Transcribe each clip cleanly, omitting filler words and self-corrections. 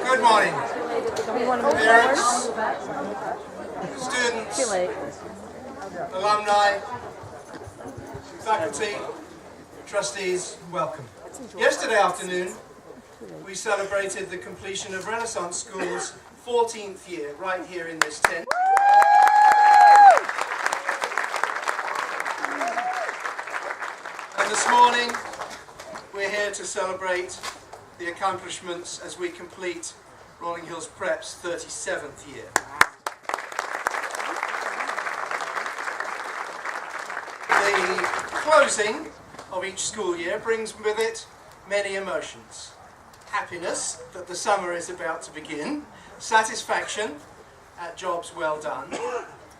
Good morning, parents, students, alumni, faculty, trustees, welcome. Yesterday afternoon, we celebrated the completion of Renaissance School's 14th year right here in this tent. And this morning, we're here to celebrate the accomplishments as we complete Rolling Hills Prep's 37th year. The closing of each school year brings with it many emotions. Happiness that the summer is about to begin, satisfaction at jobs well done,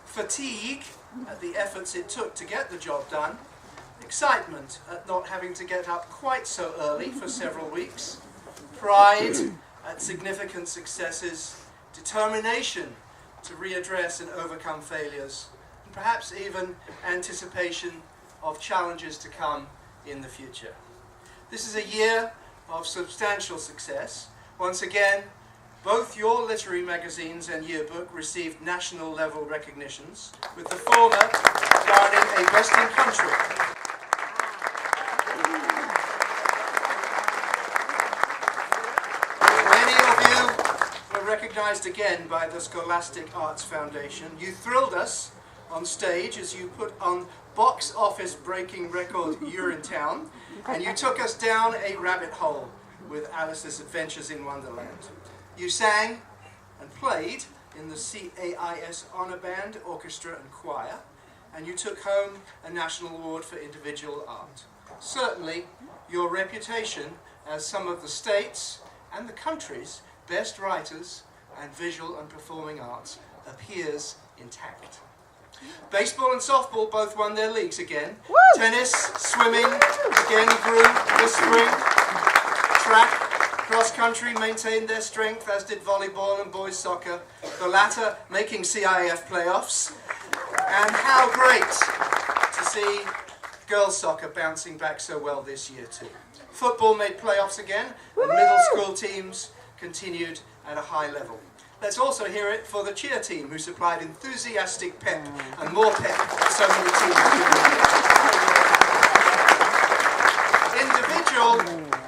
fatigue at the efforts it took to get the job done, excitement at not having to get up quite so early for several weeks, pride at significant successes, determination to readdress and overcome failures, and perhaps even anticipation of challenges to come in the future. This is a year of substantial success. Once again, both your literary magazines and yearbook received national level recognitions, with the former garnering a Best in Country. Recognized again by the Scholastic Arts Foundation. You thrilled us on stage as you put on box office breaking record Urinetown, and you took us down a rabbit hole with Alice's Adventures in Wonderland. You sang and played in the CAIS Honor Band, Orchestra and Choir, and you took home a National Award for Individual Art. Certainly, your reputation as some of the state's and the country's best writers and visual and performing arts appears intact. Baseball and softball both won their leagues again. Woo! Tennis, swimming again grew this spring. Track, cross country maintained their strength, as did volleyball and boys soccer, the latter making CIF playoffs. And how great to see girls soccer bouncing back so well this year too. Football made playoffs again, and middle school teams continued at a high level. Let's also hear it for the cheer team, who supplied enthusiastic pep and more pep to so many teams. Individual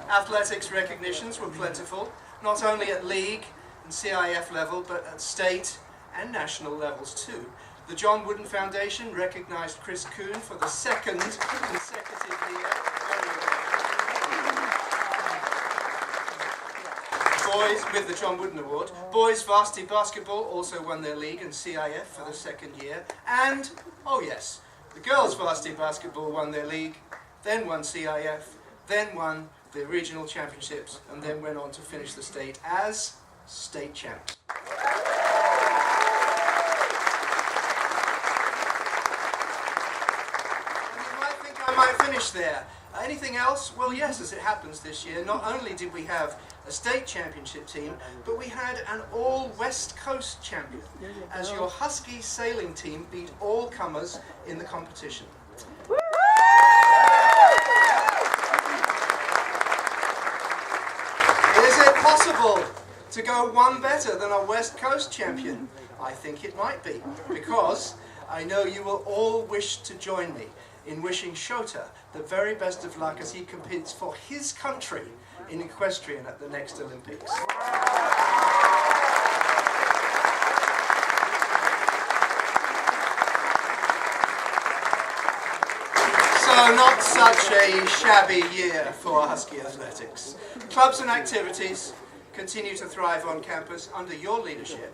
athletics recognitions were plentiful, not only at league and CIF level, but at state and national levels too. The John Wooden Foundation recognized Chris Kuhn for the second consecutive year. Boys with the John Wooden Award. Boys varsity basketball also won their league and CIF for the second year. And, oh yes, the girls varsity basketball won their league, then won CIF, then won the regional championships, and then went on to finish the state as state champs. I might finish there. Anything else? Well, yes, as it happens this year, not only did we have a state championship team, but we had an all-West Coast champion, as your Husky sailing team beat all comers in the competition. Is it possible to go one better than a West Coast champion? I think it might be, because I know you will all wish to join me in wishing Shota the very best of luck as he competes for his country in equestrian at the next Olympics. So not such a shabby year for Husky athletics. Clubs and activities continue to thrive on campus under your leadership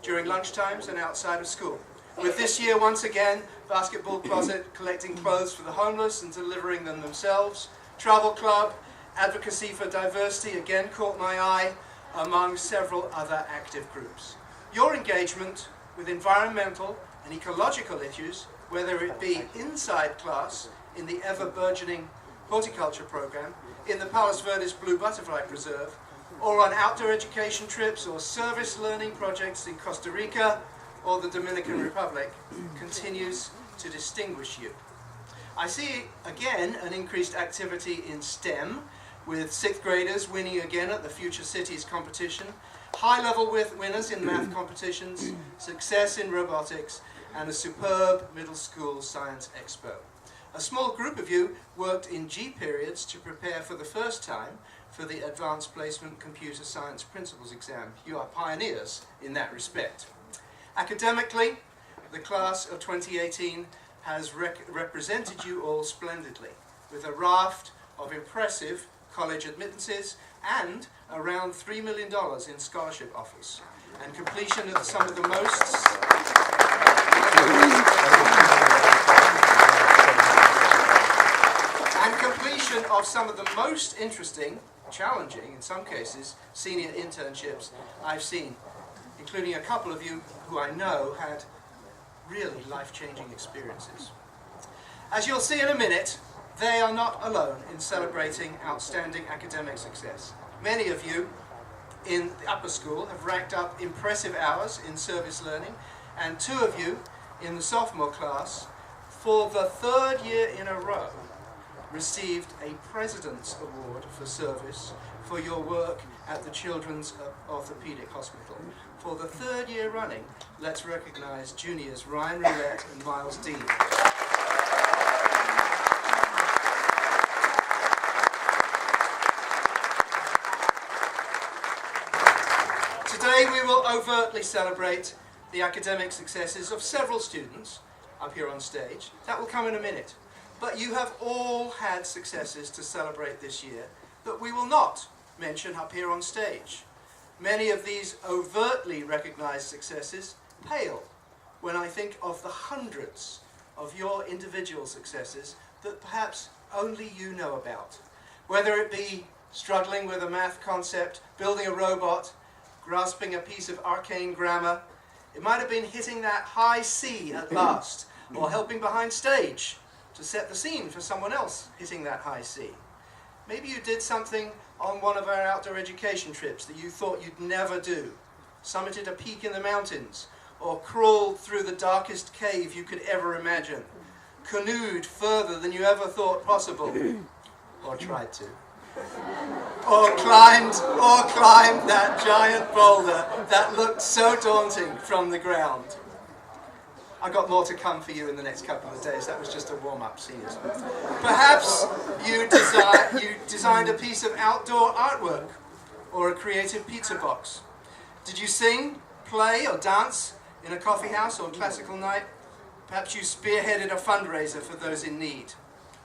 during lunchtimes and outside of school. With this year, once again, Basketball Closet collecting clothes for the homeless and delivering them themselves. Travel Club, Advocacy for Diversity again caught my eye, among several other active groups. Your engagement with environmental and ecological issues, whether it be inside class in the ever-burgeoning horticulture program, in the Palos Verdes Blue Butterfly Preserve, or on outdoor education trips or service learning projects in Costa Rica or the Dominican Republic, continues to distinguish you. I see again an increased activity in STEM, with 6th graders winning again at the Future Cities competition, high-level winners in math competitions, success in robotics, and a superb middle school science expo. A small group of you worked in G periods to prepare for the first time for the Advanced Placement Computer Science Principles exam. You are pioneers in that respect. Academically, the class of 2018 has represented you all splendidly, with a raft of impressive college admittances and around $3 million in scholarship offers, and completion of some of the most interesting, challenging, in some cases, senior internships I've seen, including a couple of you who I know had really life-changing experiences. As you'll see in a minute, they are not alone in celebrating outstanding academic success. Many of you in the upper school have racked up impressive hours in service learning, and 2 of you in the sophomore class, for the 3rd year in a row, received a President's Award for Service for your work at the Children's Orthopedic Hospital. For the 3rd year running, let's recognize juniors Ryan Roulette and Miles Dean. Today we will overtly celebrate the academic successes of several students up here on stage. That will come in a minute. But you have all had successes to celebrate this year that we will not mention up here on stage. Many of these overtly recognized successes pale when I think of the hundreds of your individual successes that perhaps only you know about. Whether it be struggling with a math concept, building a robot, grasping a piece of arcane grammar, it might have been hitting that high C at last, or helping behind stage to set the scene for someone else hitting that high C. Maybe you did something on one of our outdoor education trips that you thought you'd never do, summited a peak in the mountains, or crawled through the darkest cave you could ever imagine, canoed further than you ever thought possible, or tried to. Or climbed that giant boulder that looked so daunting from the ground. I've got more to come for you in the next couple of days. That was just a warm-up, seniors. Perhaps you designed a piece of outdoor artwork or a creative pizza box. Did you sing, play, or dance in a coffee house or classical night? Perhaps you spearheaded a fundraiser for those in need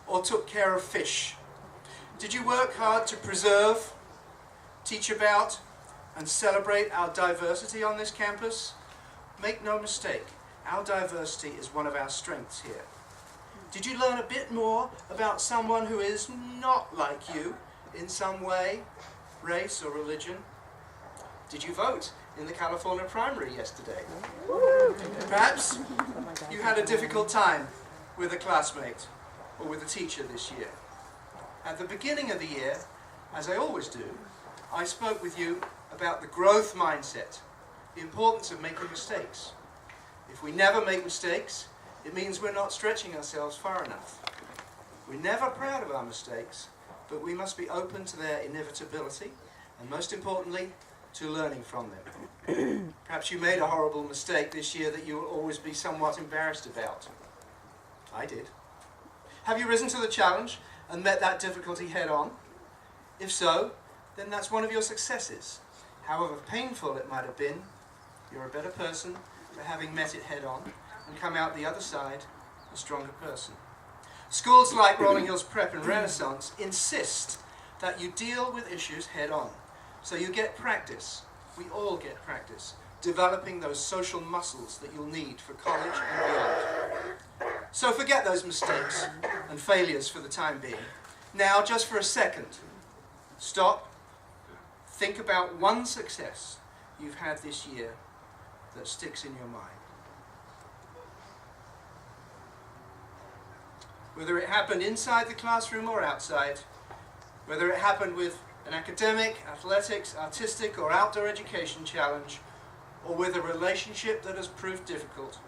or took care of fish. Did you work hard to preserve, teach about, and celebrate our diversity on this campus? Make no mistake, our diversity is one of our strengths here. Did you learn a bit more about someone who is not like you in some way, race or religion? Did you vote in the California primary yesterday? Perhaps you had a difficult time with a classmate or with a teacher this year. At the beginning of the year, as I always do, I spoke with you about the growth mindset, the importance of making mistakes. If we never make mistakes, it means we're not stretching ourselves far enough. We're never proud of our mistakes, but we must be open to their inevitability, and most importantly, to learning from them. Perhaps you made a horrible mistake this year that you will always be somewhat embarrassed about. I did. Have you risen to the challenge and met that difficulty head on? If so, then that's one of your successes. However painful it might have been, you're a better person for having met it head on and come out the other side a stronger person. Schools like Rolling Hills Prep and Renaissance insist that you deal with issues head on. So you get practice, we all get practice, developing those social muscles that you'll need for college and beyond. So forget those mistakes and failures for the time being. Now, just for a second, stop, think about one success you've had this year that sticks in your mind. Whether it happened inside the classroom or outside, whether it happened with an academic, athletics, artistic, or outdoor education challenge, or with a relationship that has proved difficult,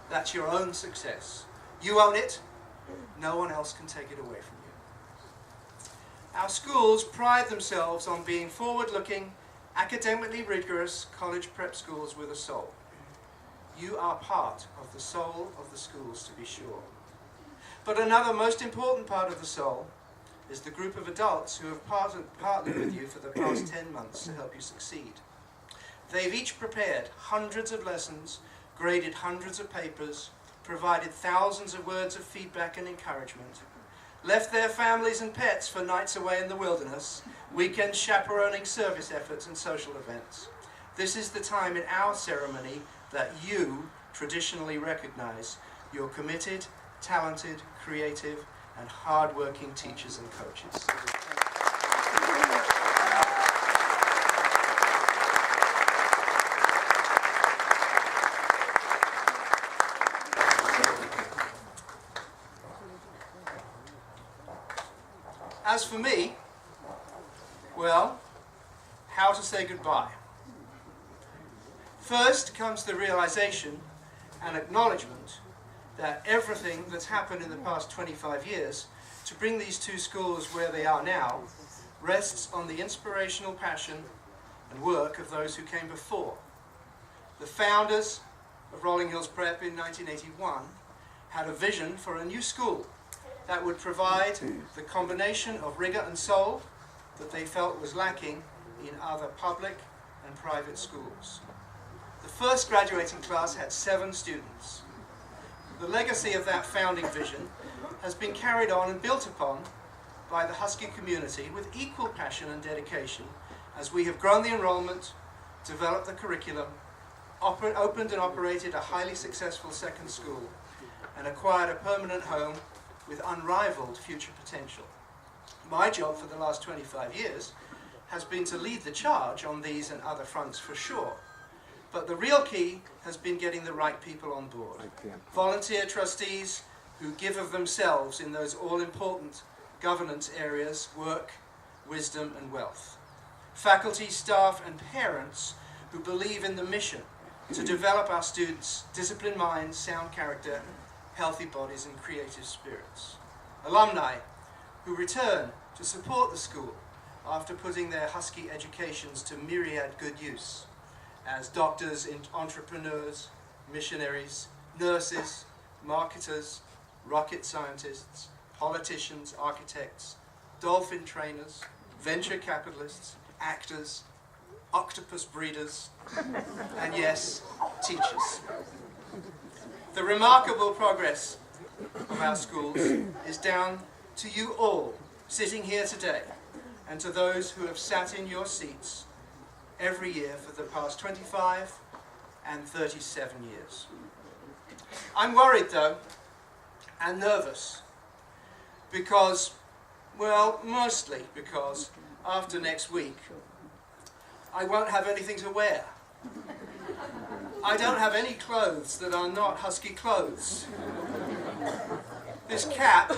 that's your own success. You own it, no one else can take it away from you. Our schools pride themselves on being forward-looking, academically rigorous college prep schools with a soul. You are part of the soul of the schools, to be sure. But another most important part of the soul is the group of adults who have partnered with you for the past 10 months to help you succeed. They've each prepared hundreds of lessons, graded hundreds of papers, provided thousands of words of feedback and encouragement, left their families and pets for nights away in the wilderness, weekend chaperoning service efforts and social events. This is the time in our ceremony that you traditionally recognize your committed, talented, creative, and hard-working teachers and coaches. As for me, well, how to say goodbye. First comes the realization and acknowledgement that everything that's happened in the past 25 years to bring these two schools where they are now rests on the inspirational passion and work of those who came before. The founders of Rolling Hills Prep in 1981 had a vision for a new school that would provide the combination of rigor and soul that they felt was lacking in other public and private schools. The first graduating class had 7 students. The legacy of that founding vision has been carried on and built upon by the Husky community with equal passion and dedication as we have grown the enrollment, developed the curriculum, opened and operated a highly successful second school, and acquired a permanent home with unrivaled future potential. My job for the last 25 years has been to lead the charge on these and other fronts for sure. But the real key has been getting the right people on board. Volunteer trustees who give of themselves in those all-important governance areas: work, wisdom, and wealth. Faculty, staff, and parents who believe in the mission to develop our students' disciplined minds, sound character, healthy bodies, and creative spirits. Alumni who return to support the school after putting their Husky educations to myriad good use as doctors, entrepreneurs, missionaries, nurses, marketers, rocket scientists, politicians, architects, dolphin trainers, venture capitalists, actors, octopus breeders, and yes, teachers. The remarkable progress of our schools is down to you all sitting here today, and to those who have sat in your seats every year for the past 25 and 37 years. I'm worried though, and nervous, because, well, mostly because after next week, I won't have anything to wear. I don't have any clothes that are not Husky clothes. This cap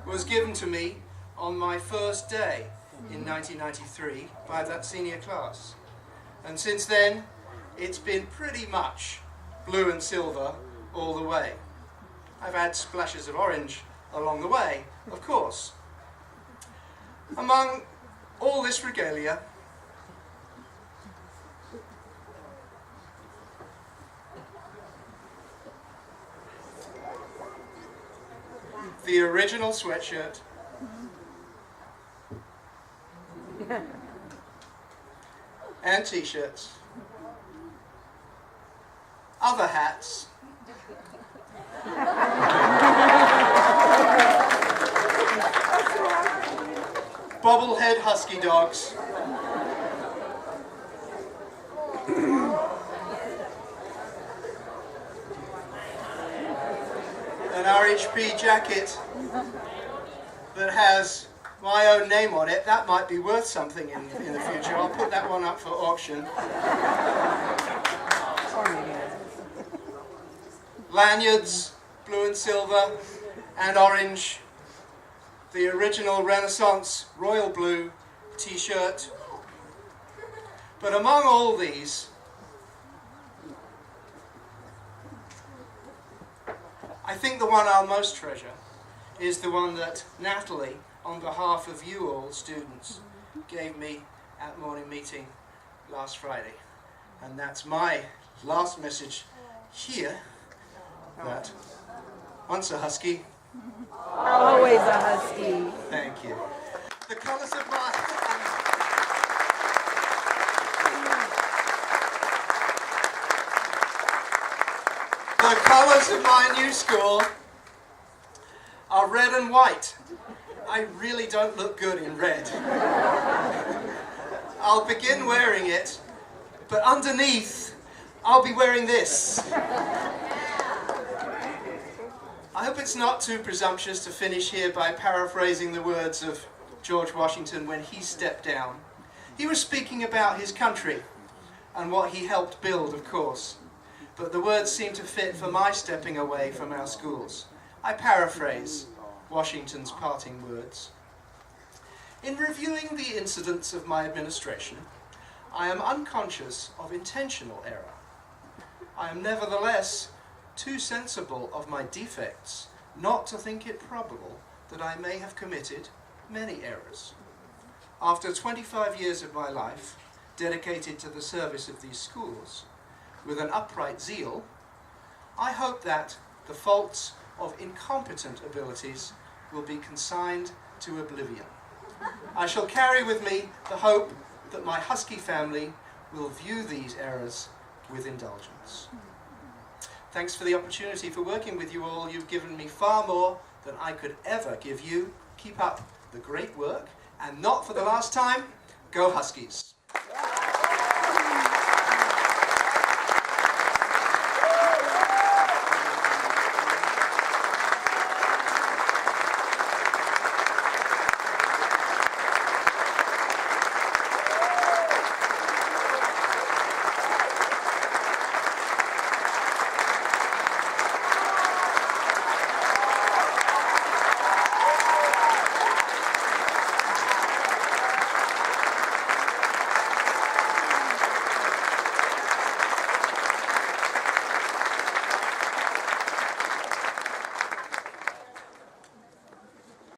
was given to me on my first day in 1993 by that senior class. And since then, it's been pretty much blue and silver all the way. I've had splashes of orange along the way, of course. Among all this regalia, the original sweatshirt, and t-shirts, other hats, bobblehead husky dogs, an RHP jacket that has my own name on it. That might be worth something in the future. I'll put that one up for auction. Lanyards, blue and silver and orange. The original Renaissance royal blue t-shirt. But among all these, I think the one I'll most treasure is the one that Natalie, on behalf of you all students, gave me at morning meeting last Friday. And that's my last message here, that once a husky, always a husky. Thank you. The colours of my... The colours of my new school are red and white. I really don't look good in red. I'll begin wearing it, but underneath, I'll be wearing this. I hope it's not too presumptuous to finish here by paraphrasing the words of George Washington when he stepped down. He was speaking about his country and what he helped build, of course, but the words seem to fit for my stepping away from our schools. I paraphrase Washington's parting words. In reviewing the incidents of my administration, I am unconscious of intentional error. I am nevertheless too sensible of my defects not to think it probable that I may have committed many errors. After 25 years of my life dedicated to the service of these schools, with an upright zeal, I hope that the faults of incompetent abilities will be consigned to oblivion. I shall carry with me the hope that my husky family will view these errors with indulgence. Thanks for the opportunity for working with you all. You've given me far more than I could ever give you. Keep up the great work, and not for the last time, go Huskies.